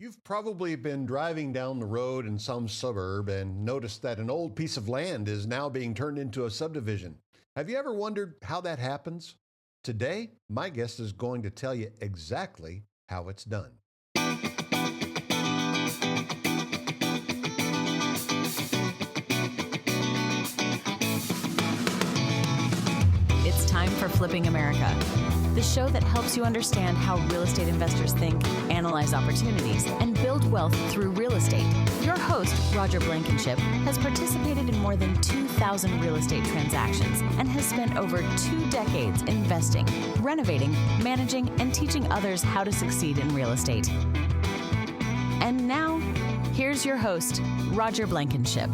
You've probably been driving down the road in some suburb and noticed that an old piece of land is now being turned into a subdivision. Have you ever wondered how that happens? Today, my guest is going to tell you exactly how it's done. It's time for Flipping America, the show that helps you understand how real estate investors think, analyze opportunities, and build wealth through real estate. Your host, Roger Blankenship, has participated in more than 2,000 real estate transactions and has spent over 2 decades investing, renovating, managing, and teaching others how to succeed in real estate. And now, here's your host, Roger Blankenship.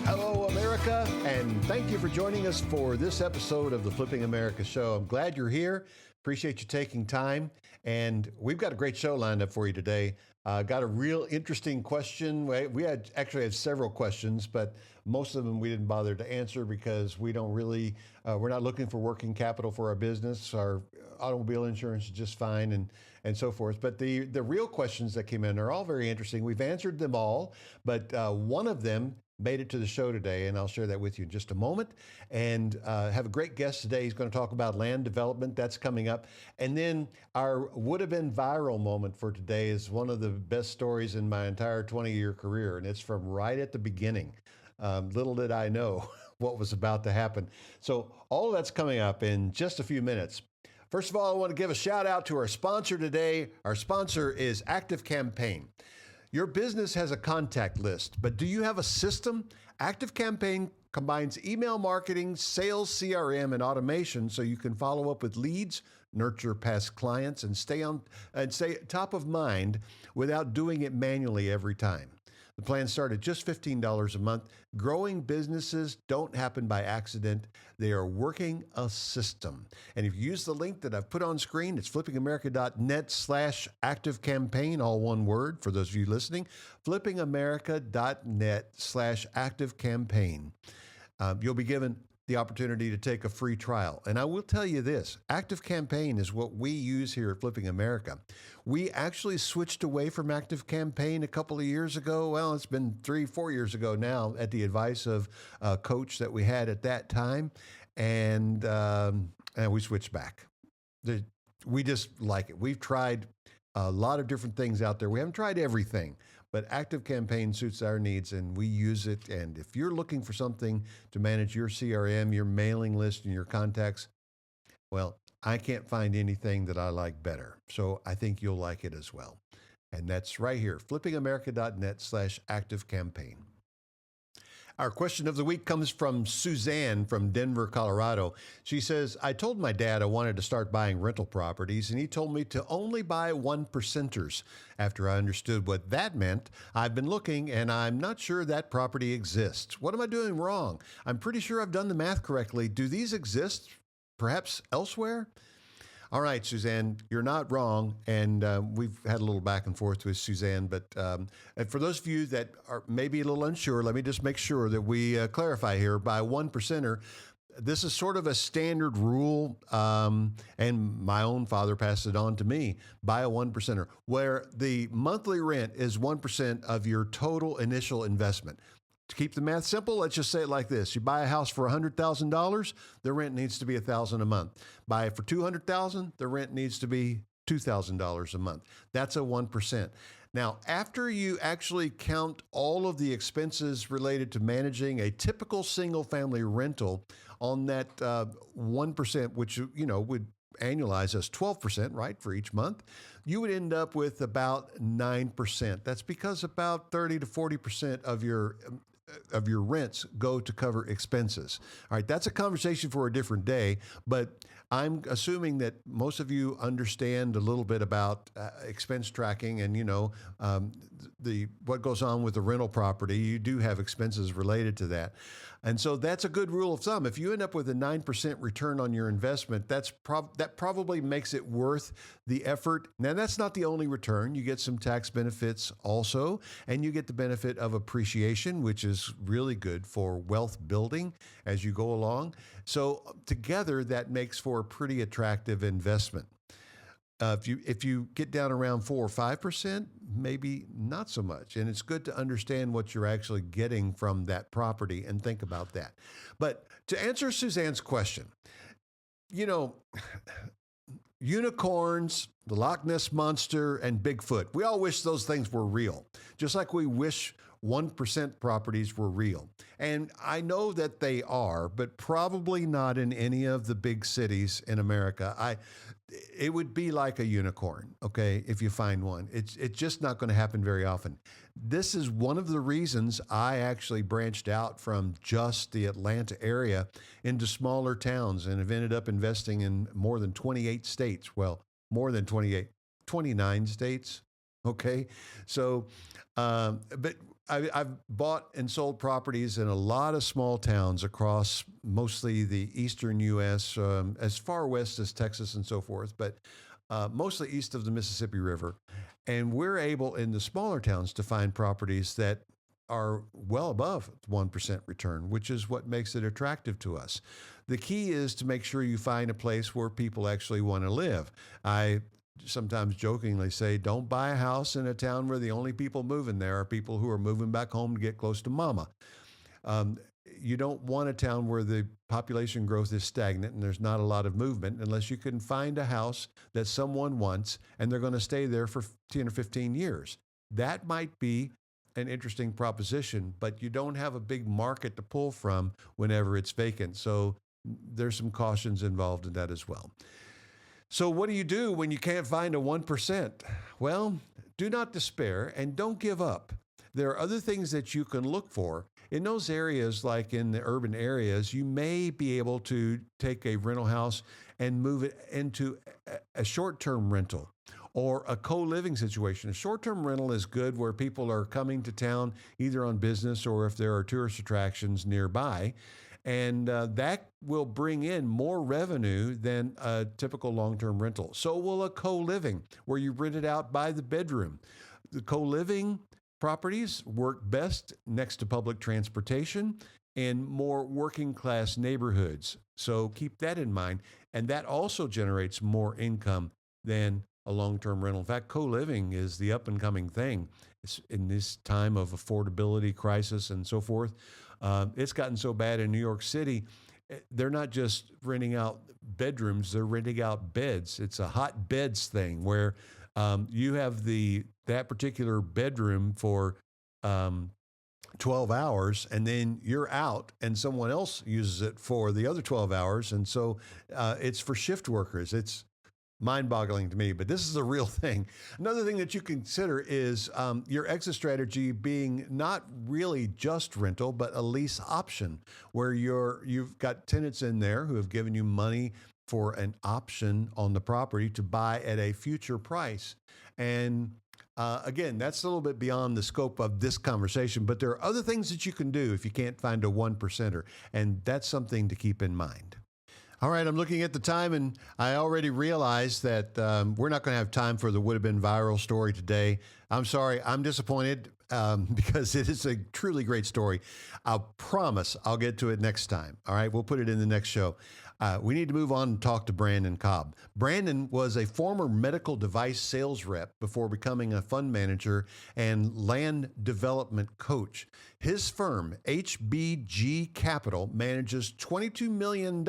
Hello, America, and thank you for joining us for this episode of the Flipping America show. I'm glad you're here. Appreciate you taking time, and we've got a great show lined up for you today. Got a real interesting question. We had several questions, but most of them we didn't bother to answer because we don't really, we're not looking for working capital for our business. Our automobile insurance is just fine and so forth. But the real questions that came in are all very interesting. We've answered them all, but one of them made it to the show today, and I'll share that with you in just a moment. And have a great guest today. He's going to talk about land development. That's coming up. And then our would have been viral moment for today is one of the best stories in my entire 20-year career, and it's from right at the beginning. Little did I know what was about to happen. So all of that's coming up in just a few minutes. First of all, I want to give a shout out to our sponsor today. Our sponsor is Active Campaign. Your business has a contact list, but do you have a system? Active Campaign combines email marketing, sales, CRM, and automation so you can follow up with leads, nurture past clients, and stay top of mind without doing it manually every time. The plan started just $15 a month. Growing businesses don't happen by accident. They are working a system. And if you use the link that I've put on screen, it's flippingamerica.net/activecampaign, all one word for those of you listening, flippingamerica.net/activecampaign. You'll be given the opportunity to take a free trial. And I will tell you this, Active Campaign is what we use here at Flipping America. We actually switched away from Active Campaign a couple of years ago. Well, it's been 3-4 years ago now at the advice of a coach that we had at that time. And we switched back. We just like it. We've tried a lot of different things out there. We haven't tried everything. But Active Campaign suits our needs, and we use it. And if you're looking for something to manage your CRM, your mailing list, and your contacts, well, I can't find anything that I like better. So I think you'll like it as well. And that's right here, flippingamerica.net/activecampaign. Our question of the week comes from Suzanne from Denver, Colorado. She says, I told my dad I wanted to start buying rental properties, and he told me to only buy 1%ers. After I understood what that meant, I've been looking, and I'm not sure that property exists. What am I doing wrong? I'm pretty sure I've done the math correctly. Do these exist perhaps elsewhere? All right, Suzanne, you're not wrong, and we've had a little back and forth with Suzanne, but and for those of you that are maybe a little unsure, let me just make sure that we clarify here. By 1%er, this is sort of a standard rule, and my own father passed it on to me, buy a 1%er, where the monthly rent is 1% of your total initial investment. To keep the math simple, let's just say it like this. You buy a house for $100,000, the rent needs to be $1,000 a month. Buy it for $200,000, the rent needs to be $2,000 a month. That's a 1%. Now, after you actually count all of the expenses related to managing a typical single-family rental on that 1%, which would annualize as 12%, right, for each month, you would end up with about 9%. That's because about 30 to 40% of your rents go to cover expenses. All right, that's a conversation for a different day, but I'm assuming that most of you understand a little bit about expense tracking and, what goes on with the rental property. You do have expenses related to that. And so that's a good rule of thumb. If you end up with a 9% return on your investment, that probably makes it worth the effort. Now, that's not the only return. You get some tax benefits also, and you get the benefit of appreciation, which is really good for wealth building as you go along. So together, that makes for a pretty attractive investment. If you get down around 4 or 5%, maybe not so much. And it's good to understand what you're actually getting from that property and think about that. But to answer Suzanne's question, you know, unicorns, the Loch Ness Monster, and Bigfoot, we all wish those things were real, just like we wish 1% properties were real. And I know that they are, but probably not in any of the big cities in America. It would be like a unicorn, okay, if you find one. It's just not going to happen very often. This is one of the reasons I actually branched out from just the Atlanta area into smaller towns and have ended up investing in more than 28 states. Well, more than 28, 29 states, okay? So, but I've bought and sold properties in a lot of small towns across mostly the eastern U.S., as far west as Texas and so forth, but mostly east of the Mississippi River. And we're able in the smaller towns to find properties that are well above 1% return, which is what makes it attractive to us. The key is to make sure you find a place where people actually want to live. I sometimes jokingly say, don't buy a house in a town where the only people moving there are people who are moving back home to get close to mama. You don't want a town where the population growth is stagnant and there's not a lot of movement unless you can find a house that someone wants and they're going to stay there for 10 or 15 years. That might be an interesting proposition, but you don't have a big market to pull from whenever it's vacant. So there's some cautions involved in that as well. So what do you do when you can't find a 1%? Well, do not despair and don't give up. There are other things that you can look for. In those areas, like in the urban areas, you may be able to take a rental house and move it into a short-term rental or a co-living situation. A short-term rental is good where people are coming to town either on business or if there are tourist attractions nearby. And that will bring in more revenue than a typical long-term rental. So will a co-living, where you rent it out by the bedroom. The co-living properties work best next to public transportation and more working-class neighborhoods. So keep that in mind. And that also generates more income than a long-term rental. In fact, co-living is the up-and-coming thing. It's in this time of affordability crisis and so forth. It's gotten so bad in New York City, they're not just renting out bedrooms, they're renting out beds. It's a hot beds thing where you have that particular bedroom for 12 hours and then you're out and someone else uses it for the other 12 hours. And so it's for shift workers. It's mind-boggling to me, but this is a real thing. Another thing that you consider is your exit strategy being not really just rental, but a lease option, where you've got tenants in there who have given you money for an option on the property to buy at a future price. And again, that's a little bit beyond the scope of this conversation, but there are other things that you can do if you can't find a 1%er, and that's something to keep in mind. All right, I'm looking at the time, and I already realized that we're not going to have time for the would have been viral story today. I'm sorry, I'm disappointed because it is a truly great story. I'll promise I'll get to it next time. All right, we'll put it in the next show. We need to move on and talk to Brandon Cobb. Brandon was a former medical device sales rep before becoming a fund manager and land development coach. His firm, HBG Capital, manages $22 million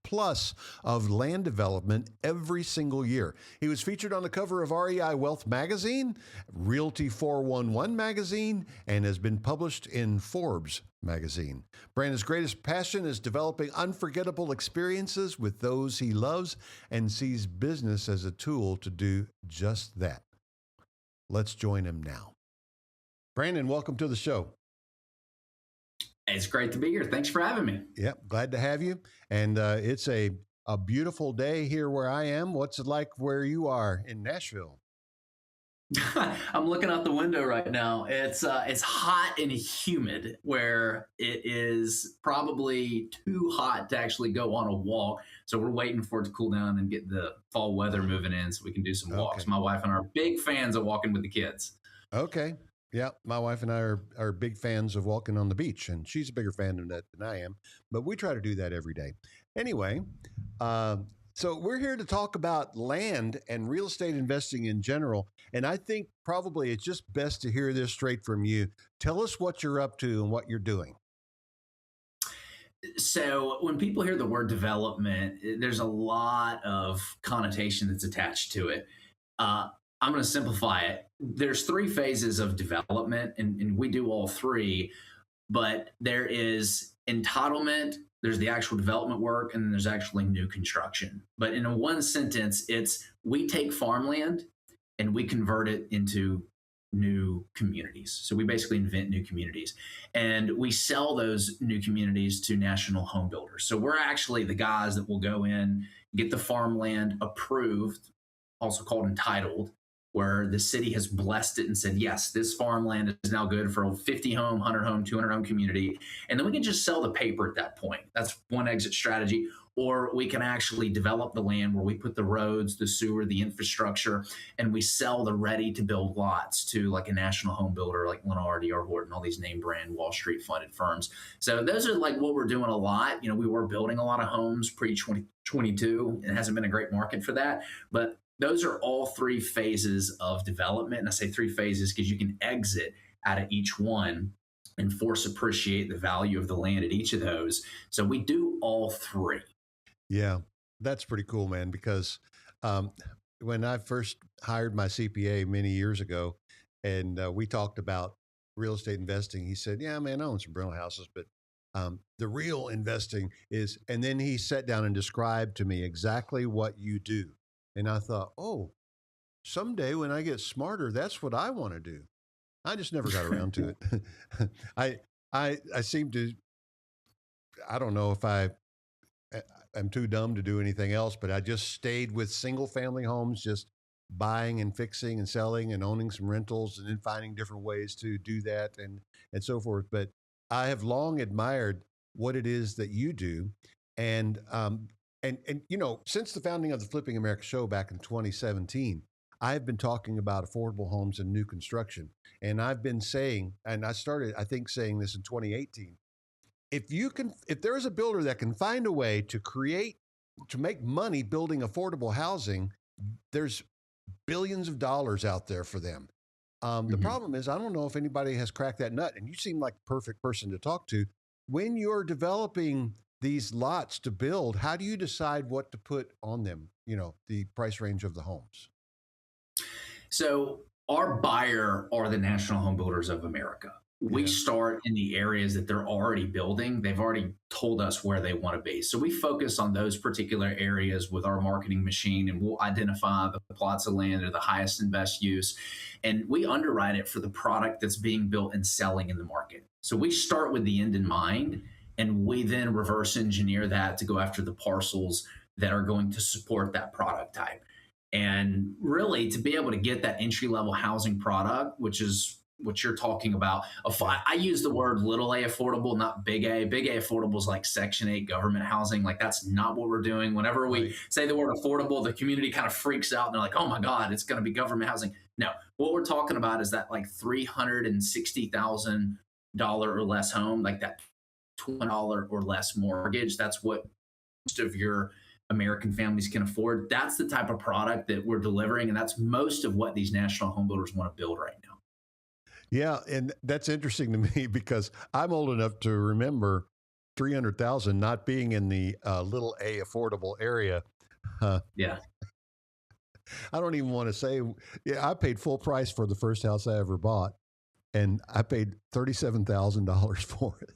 plus of land development every single year. He was featured on the cover of REI Wealth magazine, Realty 411 magazine, and has been published in Forbes magazine. Brandon's greatest passion is developing unforgettable experiences with those he loves and sees business as a tool to do just that. Let's join him now. Brandon, welcome to the show. It's great to be here. Thanks for having me. Yep, glad to have you. And it's a beautiful day here where I am. What's it like where you are in Nashville? I'm looking out the window right now. It's hot and humid, where it is probably too hot to actually go on a walk. So we're waiting for it to cool down and get the fall weather moving in so we can do some walks. Okay. My wife and I are big fans of walking with the kids. Okay. Yeah, my wife and I are big fans of walking on the beach, and she's a bigger fan of that than I am, but we try to do that every day. Anyway, So we're here to talk about land and real estate investing in general. And I think probably it's just best to hear this straight from you. Tell us what you're up to and what you're doing. So when people hear the word development, there's a lot of connotation that's attached to it. I'm going to simplify it. There's three phases of development, and we do all three, but there is entitlement, there's the actual development work, and then there's actually new construction. But in a one sentence, it's we take farmland and we convert it into new communities. So we basically invent new communities and we sell those new communities to national home builders. So we're actually the guys that will go in, get the farmland approved, also called entitled, where the city has blessed it and said, yes, this farmland is now good for a 50 home, 100 home, 200 home community. And then we can just sell the paper at that point. That's one exit strategy. Or we can actually develop the land where we put the roads, the sewer, the infrastructure, and we sell the ready to build lots to like a national home builder like Lennar, D.R. Horton, all these name brand Wall Street funded firms. So those are like what we're doing a lot. You know, we were building a lot of homes pre-2022. It hasn't been a great market for that, but those are all three phases of development. And I say three phases because you can exit out of each one and force appreciate the value of the land at each of those. So we do all three. Yeah, that's pretty cool, man, because when I first hired my CPA many years ago and we talked about real estate investing, he said, yeah, man, I own some rental houses, but the real investing is, and then he sat down and described to me exactly what you do. And I thought, oh, someday when I get smarter, that's what I want to do. I just never got around to it. I seem to, I don't know if I'm too dumb to do anything else, but I just stayed with single family homes, just buying and fixing and selling and owning some rentals and then finding different ways to do that and so forth. But I have long admired what it is that you do. And you know, since the founding of the Flipping America show back in 2017, I've been talking about affordable homes and new construction. And I've been saying, and I started, I think, saying this in 2018, if there is a builder that can find a way to make money building affordable housing, there's billions of dollars out there for them. The problem is, I don't know if anybody has cracked that nut, and you seem like the perfect person to talk to. When you're developing these lots to build, how do you decide what to put on them? You know, the price range of the homes. So our buyer are the national home builders of America. We start in the areas that they're already building. They've already told us where they want to be. So we focus on those particular areas with our marketing machine, and we'll identify the plots of land that are the highest and best use. And we underwrite it for the product that's being built and selling in the market. So we start with the end in mind, and we then reverse engineer that to go after the parcels that are going to support that product type. And really, to be able to get that entry-level housing product, which is what you're talking about, I use the word little a affordable, not big A. Big A affordable is like Section 8 government housing. Like, that's not what we're doing. Whenever we say the word affordable, the community kind of freaks out and they're like, oh my God, it's going to be government housing. No, what we're talking about is that like $360,000 or less home, like that $20 or less mortgage. That's what most of your American families can afford. That's the type of product that we're delivering. And that's most of what these national home builders want to build right now. Yeah, and that's interesting to me because I'm old enough to remember 300,000 not being in the little a affordable area. Yeah. I don't even want to say, I paid full price for the first house I ever bought, and I paid $37,000 for it.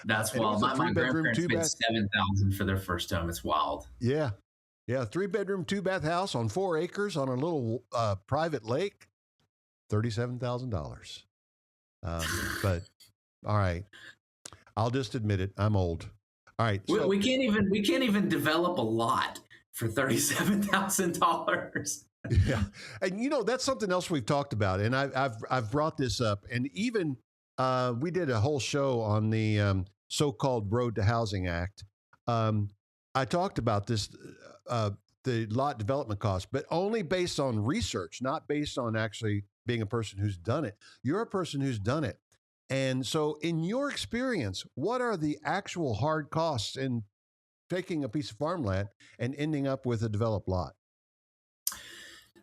That's wild. My grandparents paid $7,000 for their first home. It's wild. Yeah. 3-bedroom, 2-bath house on 4 acres on a little private lake. $37,000. But all right, I'll just admit it. I'm old. All right, so we can't even develop a lot for $37,000. Yeah, and you know that's something else we've talked about, and I've brought this up, and even we did a whole show on the so-called Road to Housing Act. I talked about this. The lot development costs, but only based on research, not based on actually being a person who's done it. You're a person who's done it. And so in your experience, what are the actual hard costs in taking a piece of farmland and ending up with a developed lot?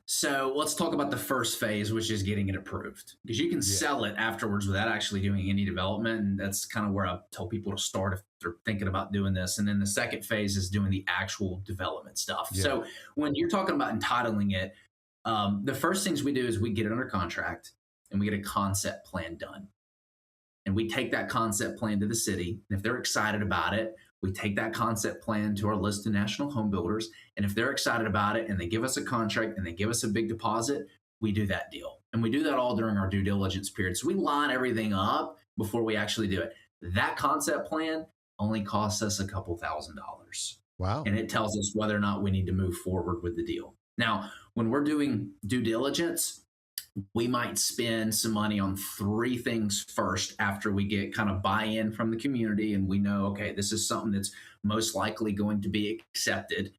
So let's talk about the first phase, which is getting it approved, because you can sell it afterwards without actually doing any development. And that's kind of where I tell people to start if they're thinking about doing this. And then the second phase is doing the actual development stuff. Yeah. So when you're talking about entitling it, the first things we do is we get it under contract and we get a concept plan done. And we take that concept plan to the city. And if they're excited about it, we take that concept plan to our list of national home builders. And if they're excited about it and they give us a contract and they give us a big deposit, we do that deal. And we do that all during our due diligence period. So we line everything up before we actually do it. That concept plan only costs us a couple $1,000s. Wow. And it tells us whether or not we need to move forward with the deal. Now, when we're doing due diligence, we might spend some money on 3 things first after we get kind of buy-in from the community and we know, okay, this is something that's most likely going to be accepted.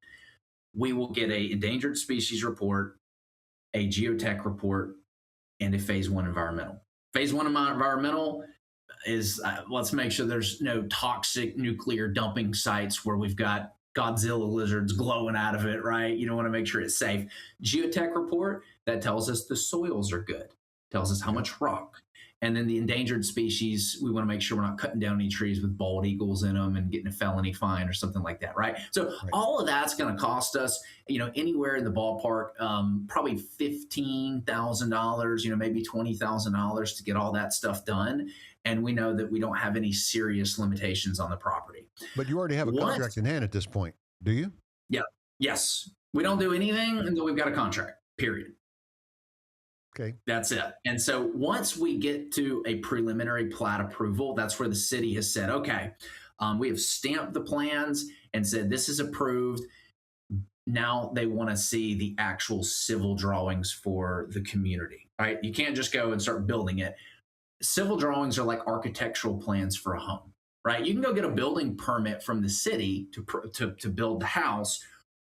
We will get a endangered species report, a geotech report, and a phase 1 environmental. Phase 1 environmental is let's make sure there's no toxic nuclear dumping sites where we've got Godzilla lizards glowing out of it, right? You don't want to make sure it's safe. Geotech report, that tells us the soils are good, tells us how much rock. And then the endangered species, we want to make sure we're not cutting down any trees with bald eagles in them and getting a felony fine or something like that, right? So all of that's going to cost us, anywhere in the ballpark, probably $15,000, maybe $20,000 to get all that stuff done. And we know that we don't have any serious limitations on the property. But you already have a contract in hand at this point, do you? Yeah. Yes. We don't do anything until we've got a contract, period. Okay. That's it. And so once we get to a preliminary plat approval, that's where the city has said, okay, we have stamped the plans and said this is approved. Now they want to see the actual civil drawings for the community, right? You can't just go and start building it. Civil drawings are like architectural plans for a home, right? You can go get a building permit from the city to build the house,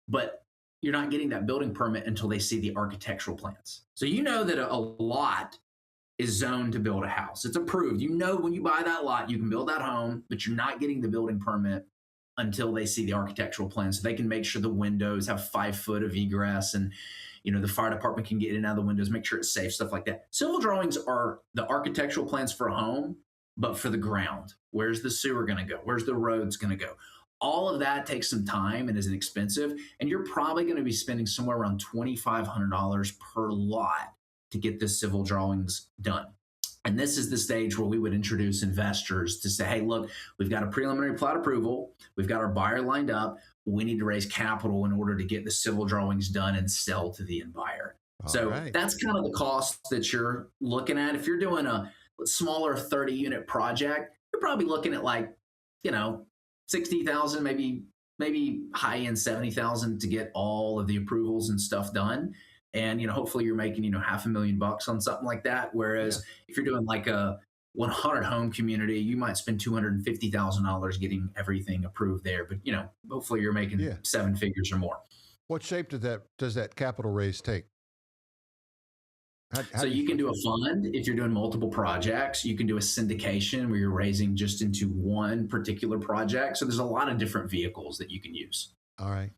but you're not getting that building permit until they see the architectural plans. So you know that a lot is zoned to build a house. It's approved. You know when you buy that lot, you can build that home, but you're not getting the building permit until they see the architectural plans. So they can make sure the windows have 5 foot of egress and the fire department can get in and out of the windows, make sure it's safe, stuff like that. Civil drawings are the architectural plans for a home, but for the ground. Where's the sewer going to go? Where's the roads going to go? All of that takes some time and is expensive. And you're probably going to be spending somewhere around $2,500 per lot to get the civil drawings done. And this is the stage where we would introduce investors to say, hey, look, we've got a preliminary plat approval. We've got our buyer lined up. We need to raise capital in order to get the civil drawings done and sell to the end buyer. That's kind of the cost that you're looking at. If you're doing a smaller 30-unit project, you're probably looking at $60,000, maybe high end $70,000 to get all of the approvals and stuff done. And hopefully you're making $500,000 on something like that. Whereas if you're doing like a 100 home community, you might spend $250,000 getting everything approved there. But hopefully you're making 7 figures or more. What shape does that capital raise take? So you can do a fund if you're doing multiple projects. You can do a syndication where you're raising just into one particular project. So there's a lot of different vehicles that you can use. All right.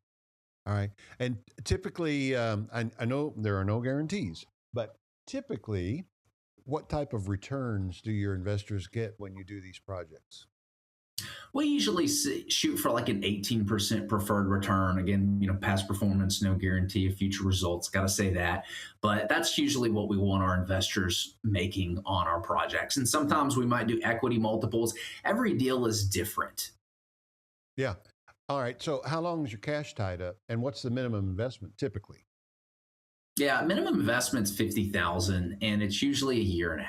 And typically, I know there are no guarantees, but typically, what type of returns do your investors get when you do these projects? We usually shoot for like an 18% preferred return. Again, past performance, no guarantee of future results. Got to say that. But that's usually what we want our investors making on our projects. And sometimes we might do equity multiples. Every deal is different. Yeah. All right. So how long is your cash tied up and what's the minimum investment typically? Yeah, minimum investment's $50,000 and it's usually 1.5 years.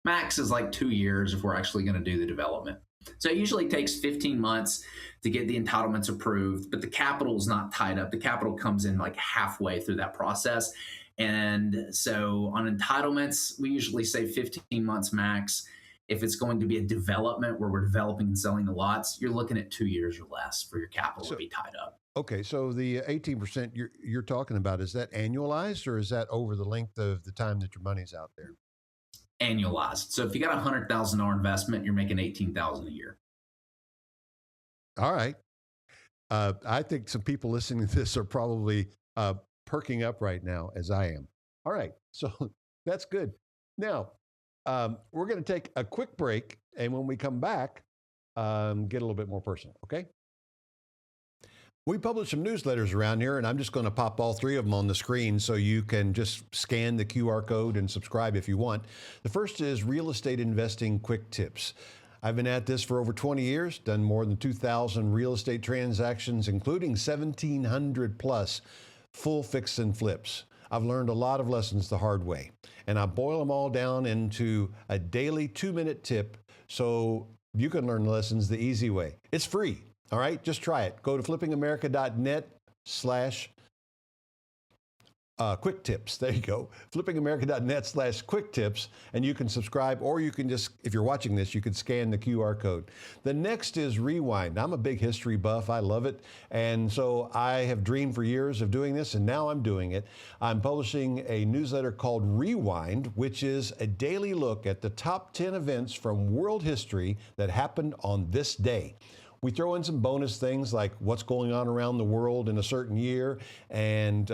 Max is like 2 years if we're actually going to do the development. So it usually takes 15 months to get the entitlements approved, but the capital is not tied up. The capital comes in like halfway through that process. And so on entitlements, we usually say 15 months max. If it's going to be a development where we're developing and selling the lots, you're looking at 2 years or less for your capital to be tied up. Okay, so the 18% you're talking about, is that annualized or is that over the length of the time that your money's out there? Annualized. So if you got a $100,000 investment, you're making $18,000 a year. All right. I think some people listening to this are probably perking up right now, as I am. All right, so that's good. Now, we're going to take a quick break, and when we come back, get a little bit more personal, okay? We publish some newsletters around here, and I'm just going to pop all three of them on the screen so you can just scan the QR code and subscribe if you want. The first is Real Estate Investing Quick Tips. I've been at this for over 20 years, done more than 2,000 real estate transactions, including 1,700 plus full fix and flips. I've learned a lot of lessons the hard way, and I boil them all down into a daily 2-minute tip so you can learn lessons the easy way. It's free. All right, just try it. Go to flippingamerica.net/quick tips. There you go. flippingamerica.net/quick tips, and you can subscribe, or you can just, if you're watching this, you can scan the QR code. The next is Rewind. I'm a big history buff. I love it. And so I have dreamed for years of doing this, and now I'm doing it. I'm publishing a newsletter called Rewind, which is a daily look at the top 10 events from world history that happened on this day. We throw in some bonus things like what's going on around the world in a certain year, and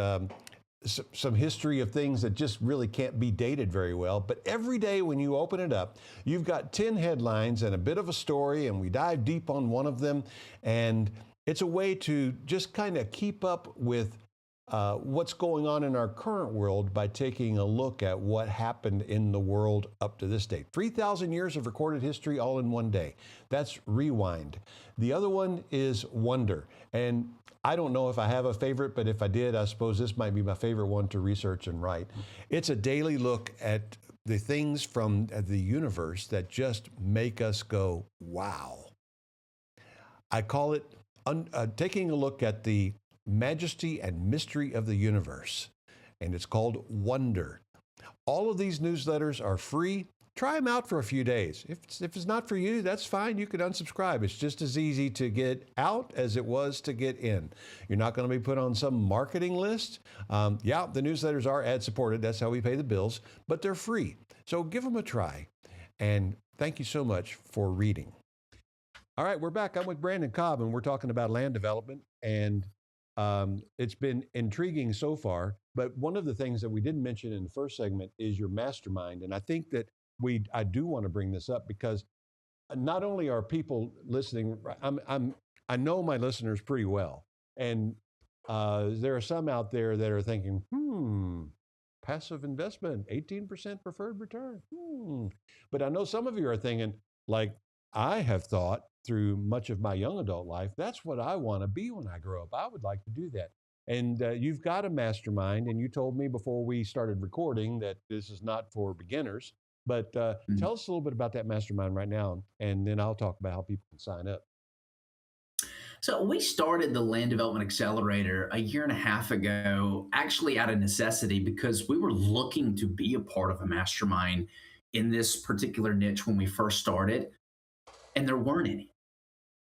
some history of things that just really can't be dated very well. But every day when you open it up, you've got 10 headlines and a bit of a story, and we dive deep on one of them. And it's a way to just kind of keep up with what's going on in our current world by taking a look at what happened in the world up to this date. 3,000 years of recorded history all in one day. That's Rewind. The other one is Wonder. And I don't know if I have a favorite, but if I did, I suppose this might be my favorite one to research and write. It's a daily look at the things from the universe that just make us go, wow. I call it taking a look at the majesty and mystery of the universe, and it's called Wonder. All of these newsletters are free. Try them out for a few days. If it's not for you, that's fine. You can unsubscribe. It's just as easy to get out as it was to get in. You're not going to be put on some marketing list. Yeah, the newsletters are ad supported. That's how we pay the bills, but they're free. So give them a try. And thank you so much for reading. All right, we're back. I'm with Brandon Cobb, and we're talking about land development, and it's been intriguing so far. But one of the things that we didn't mention in the first segment is your mastermind. And I think that I do want to bring this up because not only are people listening, I know my listeners pretty well. And there are some out there that are thinking, passive investment, 18% preferred return. But I know some of you are thinking, like I have thought through much of my young adult life, that's what I want to be when I grow up. I would like to do that. And you've got a mastermind, and you told me before we started recording that this is not for beginners. But tell us a little bit about that mastermind right now, and then I'll talk about how people can sign up. So we started the Land Development Accelerator a year and a half ago, actually out of necessity, because we were looking to be a part of a mastermind in this particular niche when we first started, and there weren't any.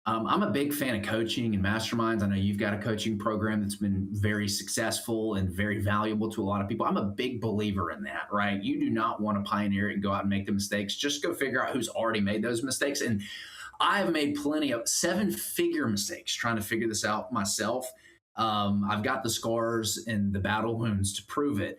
I'm a big fan of coaching and masterminds. I know you've got a coaching program that's been very successful and very valuable to a lot of people. I'm a big believer in that, right? You do not want to pioneer it and go out and make the mistakes. Just go figure out who's already made those mistakes. And I've made plenty of 7-figure mistakes trying to figure this out myself. I've got the scars and the battle wounds to prove it.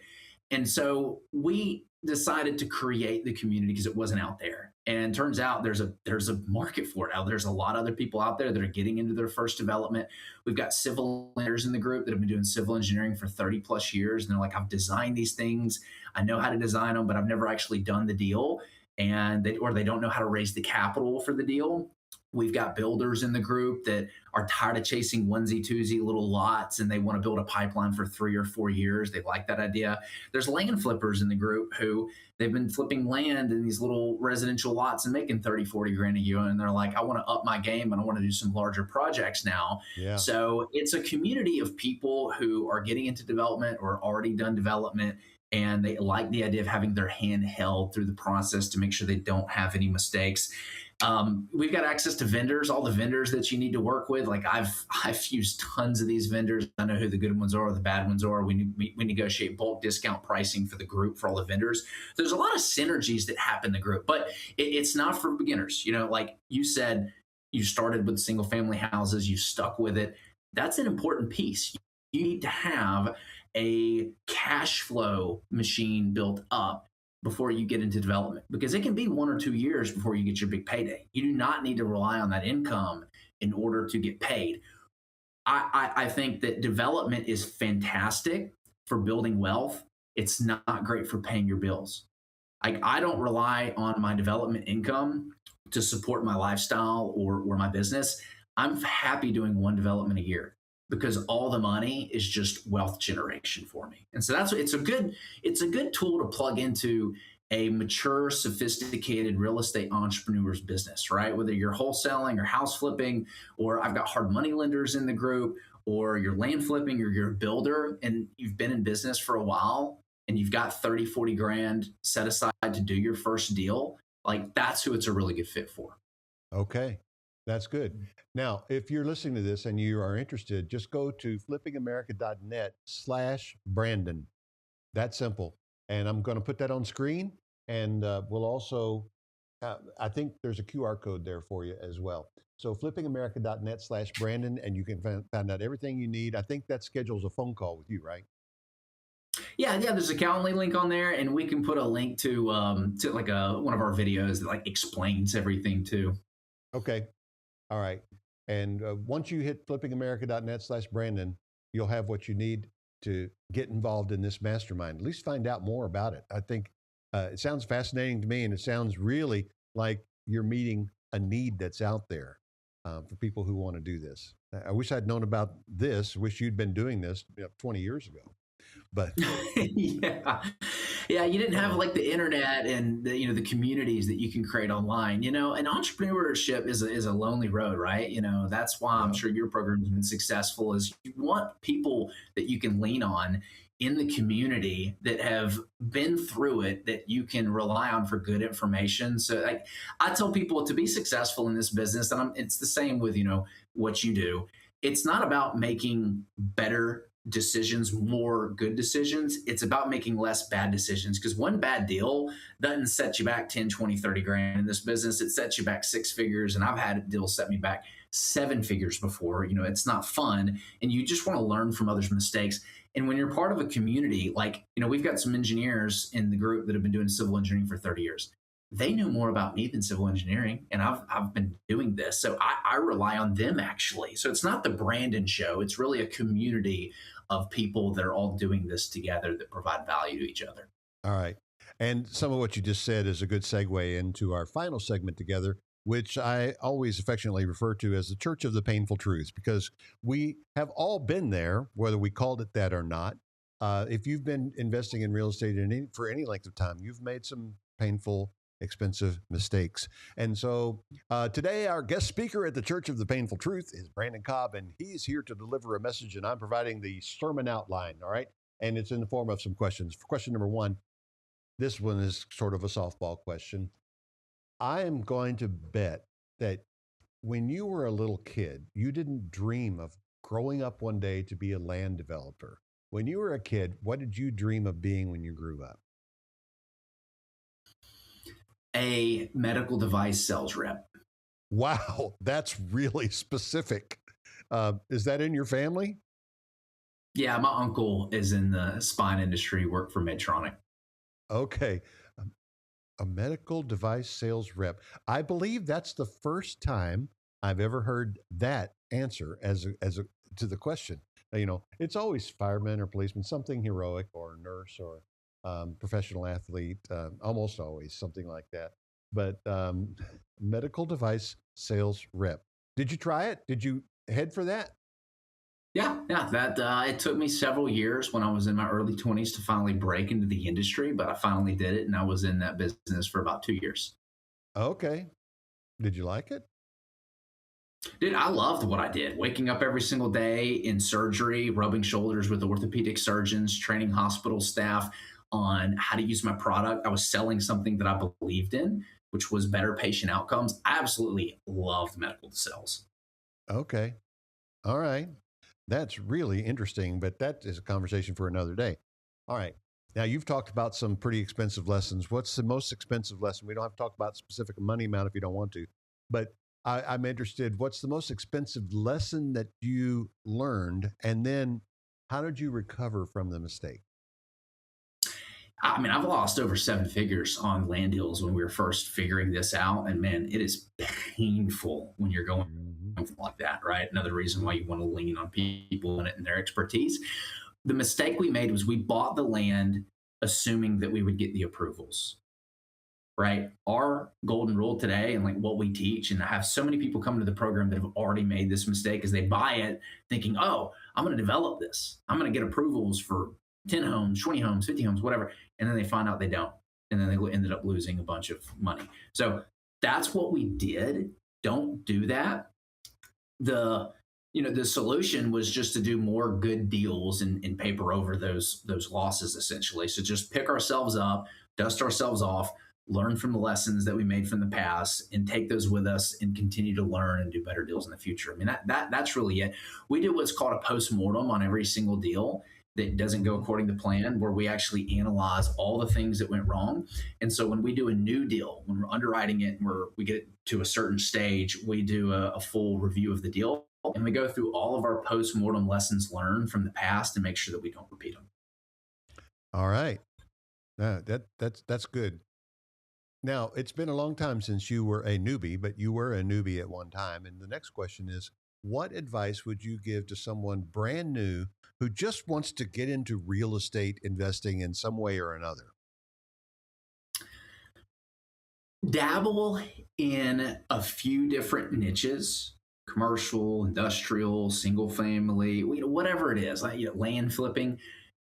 And so we decided to create the community because it wasn't out there. And turns out there's a market for it out there. There's a lot of other people out there that are getting into their first development. We've got civil engineers in the group that have been doing civil engineering for 30 plus years. And they're like, I've designed these things. I know how to design them, but I've never actually done the deal. And they don't know how to raise the capital for the deal. We've got builders in the group that are tired of chasing onesie, twosie little lots, and they want to build a pipeline for 3 or 4 years. They like that idea. There's land flippers in the group who they've been flipping land in these little residential lots and making 30, 40 grand a year. And they're like, I want to up my game and I want to do some larger projects now. Yeah. So it's a community of people who are getting into development or already done development. And they like the idea of having their hand held through the process to make sure they don't have any mistakes. We've got access to vendors, all the vendors that you need to work with. Like I've used tons of these vendors. I know who the good ones are or the bad ones are. We negotiate bulk discount pricing for the group for all the vendors. There's a lot of synergies that happen in the group, but it's not for beginners. You know, like you said, you started with single family houses, you stuck with it. That's an important piece. You need to have a cash flow machine built up before you get into development, because it can be 1 or 2 years before you get your big payday. You do not need to rely on that income in order to get paid. I think that development is fantastic for building wealth. It's not great for paying your bills. I don't rely on my development income to support my lifestyle or my business. I'm happy doing one development a year because all the money is just wealth generation for me. And so it's a good tool to plug into a mature, sophisticated real estate entrepreneur's business, right? Whether you're wholesaling or house flipping, or I've got hard money lenders in the group, or you're land flipping, or you're a builder and you've been in business for a while and you've got 30, 40 grand set aside to do your first deal, like that's who it's a really good fit for. Okay, that's good. Now, if you're listening to this and you are interested, just go to flippingamerica.net/Brandon. That's simple. And I'm going to put that on screen. And we'll also, I think there's a QR code there for you as well. So flippingamerica.net/Brandon, and you can find out everything you need. I think that schedules a phone call with you, right? Yeah. There's a Calendly link on there, and we can put a link to like one of our videos that like explains everything too. Okay. All right. And once you hit flippingamerica.net/Brandon, you'll have what you need to get involved in this mastermind. At least find out more about it. I think it sounds fascinating to me, and it sounds really like you're meeting a need that's out there for people who want to do this. I wish I'd known about this. Wish you'd been doing this 20 years ago. But yeah, you didn't have like the internet and the communities that you can create online. And entrepreneurship is a lonely road, right? That's why I'm sure your program has been successful. Is you want people that you can lean on in the community that have been through it, that you can rely on for good information. So I tell people, to be successful in this business, and it's the same with what you do. It's not about making better decisions, more good decisions. It's about making less bad decisions, because one bad deal doesn't set you back 10, 20, 30 grand in this business. It sets you back 6 figures. And I've had deals set me back 7 figures before. It's not fun. And you just want to learn from others' mistakes. And when you're part of a community, we've got some engineers in the group that have been doing civil engineering for 30 years. They know more about me than civil engineering, and I've been doing this. So I rely on them, actually. So it's not the Brandon show. It's really a community of people that are all doing this together that provide value to each other. all right. And some of what you just said is a good segue into our final segment together, which I always affectionately refer to as the Church of the Painful Truths, because we have all been there, whether we called it that or not. If you've been investing in real estate for any length of time, you've made some painful, expensive mistakes. And so today, our guest speaker at the Church of the Painful Truth is Brandon Cobb, and he's here to deliver a message, and I'm providing the sermon outline, all right? And it's in the form of some questions. For question number 1, this one is sort of a softball question. I am going to bet that when you were a little kid, you didn't dream of growing up one day to be a land developer. When you were a kid, what did you dream of being when you grew up? A medical device sales rep. Wow, that's really specific. Is that in your family? Yeah, my uncle is in the spine industry, worked for Medtronic. Okay. A medical device sales rep. I believe that's the first time I've ever heard that answer to the question. It's always fireman or policeman, something heroic, or nurse, or professional athlete, almost always something like that. But medical device sales rep. Did you try it? Did you head for that? Yeah. That it took me several years when I was in my early 20s to finally break into the industry, but I finally did it, and I was in that business for about 2 years. Okay. Did you like it? Dude, I loved what I did. Waking up every single day in surgery, rubbing shoulders with orthopedic surgeons, training hospital staff on how to use my product. I was selling something that I believed in, which was better patient outcomes. I absolutely loved medical sales. Okay. All right. That's really interesting, but that is a conversation for another day. All right. Now, you've talked about some pretty expensive lessons. What's the most expensive lesson? We don't have to talk about specific money amount if you don't want to, but I'm interested. What's the most expensive lesson that you learned? And then how did you recover from the mistake? I mean, I've lost over seven figures on land deals when we were first figuring this out. And man, it is painful when you're going Mhm. something like that, right? Another reason why you want to lean on people in it and their expertise. The mistake we made was we bought the land assuming that we would get the approvals, right? Our golden rule today and like what we teach, and I have so many people come to the program that have already made this mistake, is they buy it thinking, oh, I'm going to develop this. I'm going to get approvals for 10 homes, 20 homes, 50 homes, whatever. And then they find out they don't. And then they ended up losing a bunch of money. So that's what we did. Don't do that. The solution was just to do more good deals and paper over those losses essentially. So just pick ourselves up, dust ourselves off, learn from the lessons that we made from the past, and take those with us and continue to learn and do better deals in the future. I mean, that's really it. We do what's called a post-mortem on every single deal that doesn't go according to plan, where we actually analyze all the things that went wrong. And so when we do a new deal, when we're underwriting it and we get it to a certain stage, we do a full review of the deal, and we go through all of our post-mortem lessons learned from the past and make sure that we don't repeat them. All right. That's good. Now, it's been a long time since you were a newbie, but you were a newbie at one time. And the next question is, what advice would you give to someone brand new who just wants to get into real estate investing in some way or another? Dabble in a few different niches: commercial, industrial, single family, whatever it is, like land flipping.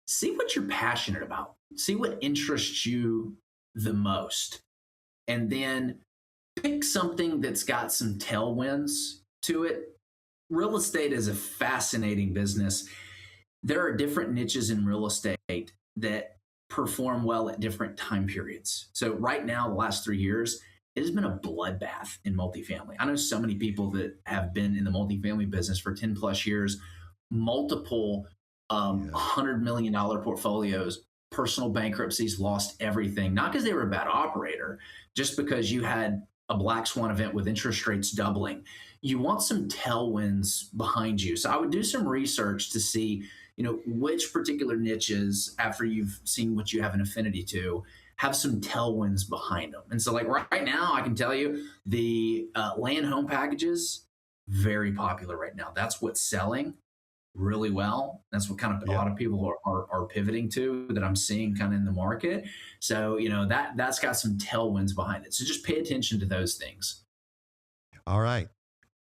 See what you're passionate about. See what interests you the most. And then pick something that's got some tailwinds to it. Real estate is a fascinating business. There are different niches in real estate that perform well at different time periods. So right now, the last 3 years, it has been a bloodbath in multifamily. I know so many people that have been in the multifamily business for 10 plus years, multiple $100 million portfolios, personal bankruptcies, lost everything, not because they were a bad operator, just because you had a black swan event with interest rates doubling. You want some tailwinds behind you. So I would do some research to see, which particular niches, after you've seen what you have an affinity to, have some tailwinds behind them. And so like right now, I can tell you the land home packages, very popular right now. That's what's selling really well. That's what kind of a lot of people are pivoting to, that I'm seeing kind of in the market. So, that's got some tailwinds behind it. So just pay attention to those things. All right.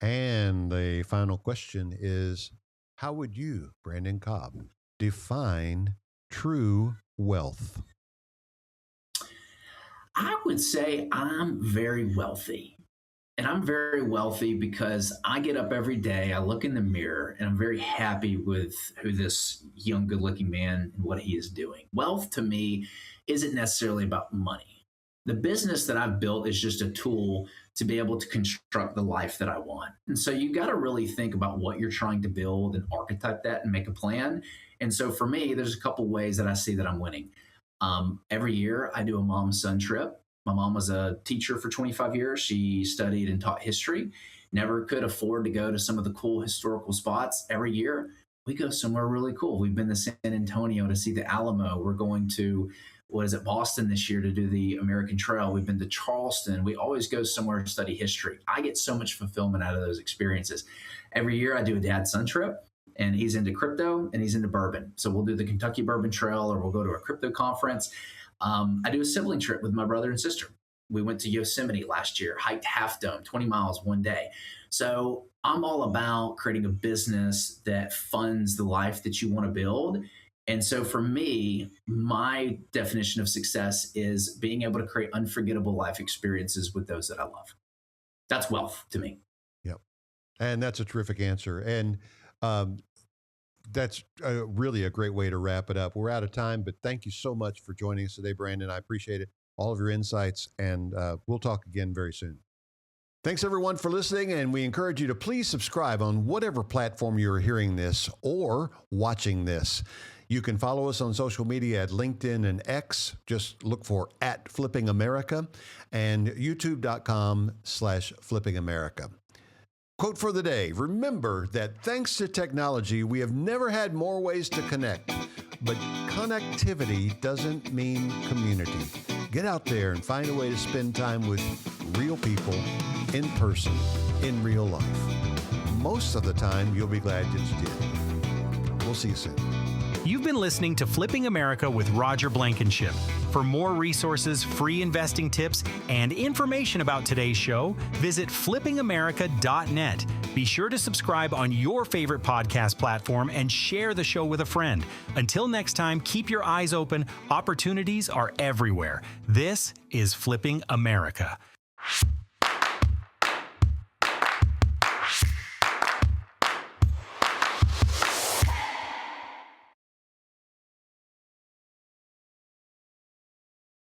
And the final question is, how would you, Brandon Cobb, define true wealth? I would say I'm very wealthy. And I'm very wealthy because I get up every day, I look in the mirror, and I'm very happy with who this young, good looking man and what he is doing. Wealth to me isn't necessarily about money. The business that I've built is just a tool to be able to construct the life that I want. And so you got to really think about what you're trying to build and archetype that and make a plan. And so for me, there's a couple ways that I see that I'm winning. Every year I do a mom-son trip. My mom was a teacher for 25 years. She studied and taught history, never could afford to go to some of the cool historical spots. Every year, we go somewhere really cool. We've been to San Antonio to see the Alamo. We're going to, Boston this year to do the American Trail. We've been to Charleston. We always go somewhere to study history. I get so much fulfillment out of those experiences. Every year, I do a dad-son trip. And he's into crypto and he's into bourbon. So we'll do the Kentucky Bourbon Trail, or we'll go to a crypto conference. I do a sibling trip with my brother and sister. We went to Yosemite last year, hiked Half Dome, 20 miles one day. So I'm all about creating a business that funds the life that you want to build. And so for me, my definition of success is being able to create unforgettable life experiences with those that I love. That's wealth to me. Yep. And that's a terrific answer. And that's really a great way to wrap it up. We're out of time, but thank you so much for joining us today, Brandon. I appreciate it. All of your insights, and we'll talk again very soon. Thanks, everyone, for listening, and we encourage you to please subscribe on whatever platform you're hearing this or watching this. You can follow us on social media at LinkedIn and X. Just look for @FlippingAmerica and youtube.com/FlippingAmerica. Quote for the day: remember that thanks to technology, we have never had more ways to connect. But connectivity doesn't mean community. Get out there and find a way to spend time with real people in person, in real life. Most of the time, you'll be glad that you did. We'll see you soon. You've been listening to Flipping America with Roger Blankenship. For more resources, free investing tips, and information about today's show, visit flippingamerica.net. Be sure to subscribe on your favorite podcast platform and share the show with a friend. Until next time, keep your eyes open. Opportunities are everywhere. This is Flipping America.